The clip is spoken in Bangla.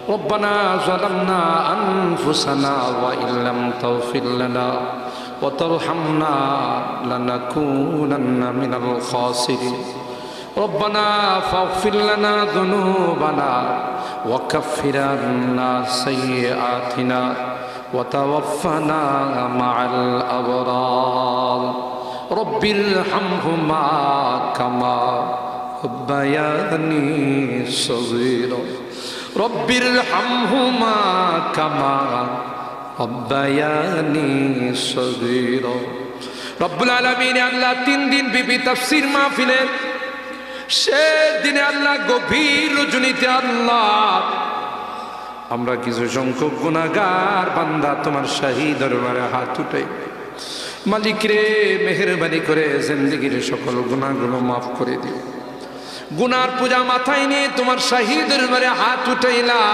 ربنا ظلمنا أنفسنا وإن لم تغفر لنا وترحمنا لنكونن من الخاسرين ربنا فاغفر لنا ذنوبنا وكفر عنا سيئاتنا وتوفنا مع الأبرار رب ارحمهما كما ربياني صغيرا رب ارحمهما كما ربياني صغيرا রব্বুল আলামিন আল্লাহ 3 দিন বিবি তাফসীর মাহফিলের শেষ দিনে আল্লাহ গভীর রজনীতে আল্লাহ আমরা কিছু সংখ্যক গুনাহগার বান্দা তোমার শাহী দরবারে হাত উঠাই মালিক রে মেহেরবানি করে জিন্দেগীর সকল গুনাহগুলো মাফ করে দিও গুনার পূজা মাথায় নিয়ে তোমার শাহী দরবারে হাত উঠাইলা